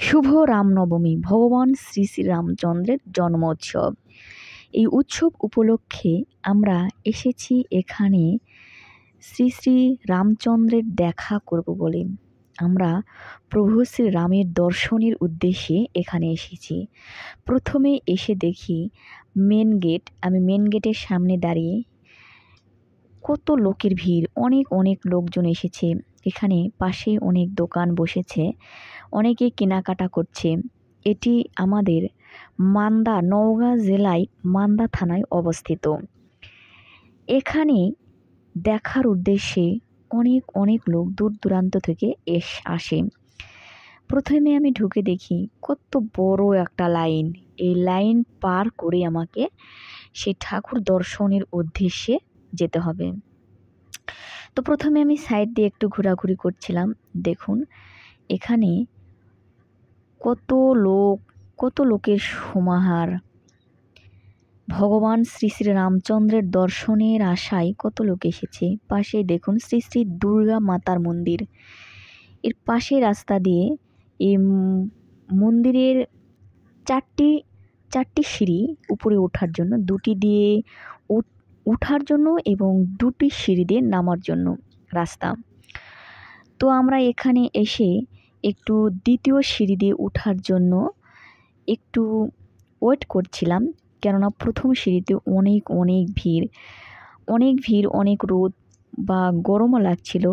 শুভ রামনবমী ভগবান শ্রী শ্রী রামচন্দ্রের জন্মোৎসব। এই উৎসব উপলক্ষে আমরা এসেছি এখানে শ্রী শ্রী রামচন্দ্রের দেখা করব বলে। আমরা প্রভু শ্রী রামের দর্শনের উদ্দেশ্যে এখানে এসেছি। প্রথমে এসে দেখি মেন গেট। আমি মেন গেটের সামনে দাঁড়িয়ে, কত লোকের ভিড়, অনেক অনেক লোকজন এসেছে। এখানে পাশেই অনেক দোকান বসেছে, অনেকে কেনাকাটা করছে। এটি আমাদের মান্দা, নওগাঁ জেলায় মান্দা থানায় অবস্থিত। এখানে দেখার উদ্দেশ্যে অনেক অনেক লোক দূর দূরান্ত থেকে আসে। প্রথমে আমি ঢুকে দেখি কত বড় একটা লাইন। এই লাইন পার করে আমাকে সেই ঠাকুর দর্শনের উদ্দেশ্যে যেতে হবে। তো প্রথমে আমি সাইড দিয়ে একটু ঘোরাঘুরি করছিলাম। দেখুন এখানে কত লোকের সমাহার। ভগবান শ্রী শ্রী রামচন্দ্রের দর্শনের আশায় কত লোক এসেছে। পাশে দেখুন শ্রী শ্রী দুর্গা মাতার মন্দির। এর পাশে রাস্তা দিয়ে এই মন্দিরের চারটি সিঁড়ি উপরে ওঠার জন্য, দুটি দিয়ে উঠার জন্য এবং দুটি সিঁড়ি দিয়ে নামার জন্য রাস্তা। তো আমরা এখানে এসে একটু দ্বিতীয় সিঁড়ি দিয়ে ওঠার জন্য একটু ওয়েট করছিলাম, কেননা প্রথম সিঁড়িতে অনেক ভিড়, অনেক রোদ বা গরমও লাগছিল।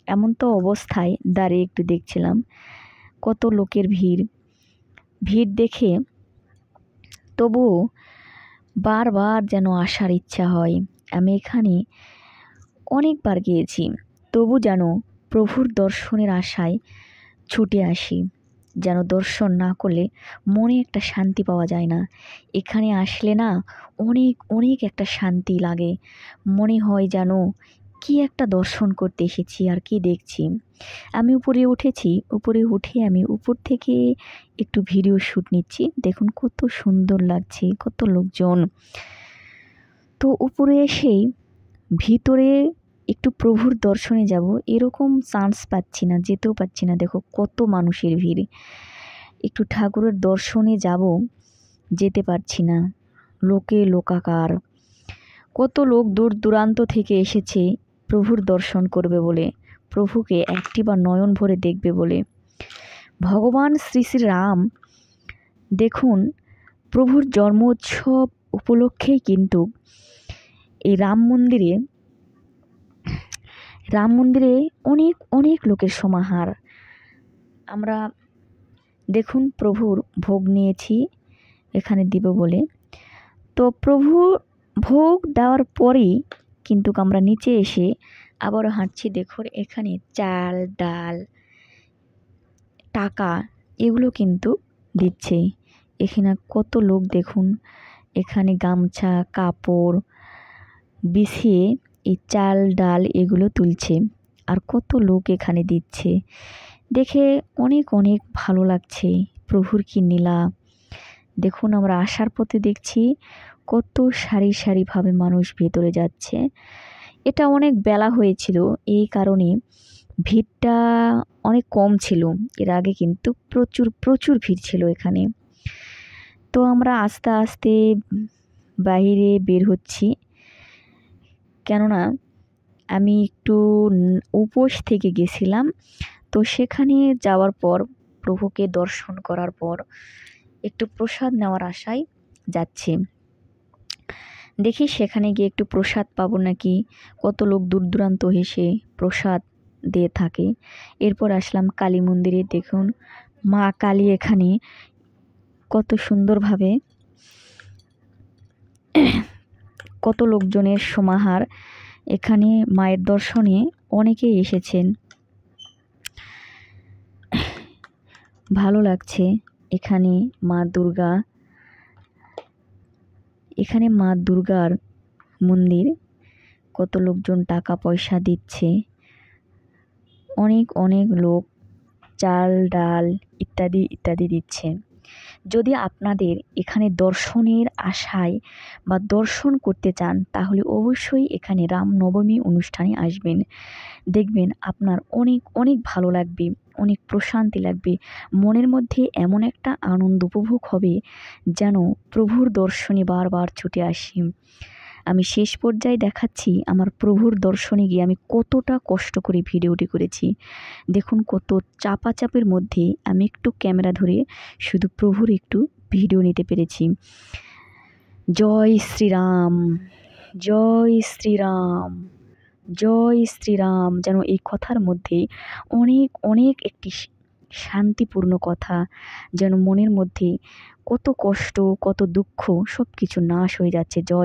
এমন তো অবস্থায় দাঁড়িয়ে একটু দেখছিলাম কত লোকের ভিড় দেখে তবুও বারবার যেন আসার ইচ্ছা হয়। আমি এখানে অনেকবার গিয়েছি, তবু যেন প্রভুর দর্শনের আশায় ছুটে আসি। যেন দর্শন না করলে মনে একটা শান্তি পাওয়া যায় না। এখানে আসলে না অনেক একটা শান্তি লাগে। মনে হয় যেন কি একটা দর্শন করতে এসেছি আর কি দেখছি। আমি উপরে উঠেছি, উপরে উঠে আমি উপর থেকে একটু ভিডিও শ্যুট নিচ্ছি। দেখুন কত সুন্দর লাগছে, কত লোকজন। তো উপরে এসেই ভিতরে একটু প্রভুর দর্শনে যাব, এরকম চান্স পাচ্ছি না, যেতেও পাচ্ছি না। দেখো কত মানুষের ভিড়। একটু ঠাকুরের দর্শনে যাব, যেতে পারছি না, লোকাকার। কত লোক দূর দূরান্ত থেকে এসেছে প্রভুর দর্শন করবে বলে, প্রভুকে একটিবার নয়ন ভরে দেখবে বলে। ভগবান শ্রী শ্রী রাম, দেখুন প্রভুর জন্মোৎসব উপলক্ষেই কিন্তু এই রাম মন্দিরে অনেক লোকের সমাহার। আমরা দেখুন প্রভুর ভোগ নিয়েছি এখানে দিব বলে। তো প্রভু ভোগ দেওয়ার পরেই কিন্তু আমরা নিচে এসে আবারও হাঁটছি। দেখুন এখানে চাল, ডাল, টাকা এগুলো কিন্তু দিচ্ছে। এখানে কত লোক দেখুন, এখানে গামছা কাপড় বিছিয়ে এই চাল ডাল এগুলো তুলছে, আর কত লোক এখানে দিচ্ছে। দেখে অনেক ভালো লাগছে। প্রভুর কি নীলা। দেখুন আমরা আসার পথে দেখছি কত সারিভাবে মানুষ ভেতরে যাচ্ছে। এটা অনেক বেলা হয়েছিল, এই কারণে ভিড়টা অনেক কম ছিল। এর আগে কিন্তু প্রচুর ভিড় ছিল এখানে। তো আমরা আস্তে আস্তে বাইরে বের হচ্ছি, কেননা আমি একটু উপোস থেকে গেছিলাম। তো সেখানে যাওয়ার পর, প্রভুকে দর্শন করার পর একটু প্রসাদ নেওয়ার আশায় যাচ্ছি। দেখি সেখানে গিয়ে একটু প্রসাদ পাবো নাকি। কত লোক দূর দূরান্ত এসে প্রসাদ দিয়ে থাকে। এরপর আসলাম কালী মন্দিরে। দেখুন মা কালী এখানে কত সুন্দরভাবে, কত লোকজনের সমাহার। এখানে মায়ের দর্শনে অনেকেই এসেছেন, ভালো লাগছে। এখানে মা দুর্গার মন্দির, কত লোকজন টাকা পয়সা দিচ্ছে। অনেক লোক চাল ডাল ইত্যাদি দিচ্ছে। যদি আপনাদের এখানে দর্শনের আশায় বা দর্শন করতে চান, তাহলে অবশ্যই এখানে রামনবমী অনুষ্ঠানে আসবেন। দেখবেন আপনার অনেক ভালো লাগবে। অনেক প্রশান্তি লাগবে, মনের মধ্যে এমন একটা আনন্দ উপভোগ হবে যেন প্রভুর দর্শনে বারবার ছুটে আসি। আমি শেষ পর্যায়ে দেখাচ্ছি আমার প্রভুর দর্শনে গিয়ে আমি কতটা কষ্ট করে ভিডিওটি করেছি। দেখুন কত চাপাচাপির মধ্যে আমি একটু ক্যামেরা ধরে শুধু প্রভুর একটু ভিডিও নিতে পেরেছি। জয় শ্রীরাম, জয় শ্রীরাম, জয় শ্রীরাম, যেন এই কথার মধ্যে অনেক অনেক একটি শান্তিপূর্ণ কথা, যেন মনের মধ্যে কত কষ্ট কত দুঃখ সব কিছু নাশ হয়ে যাচ্ছে। জয়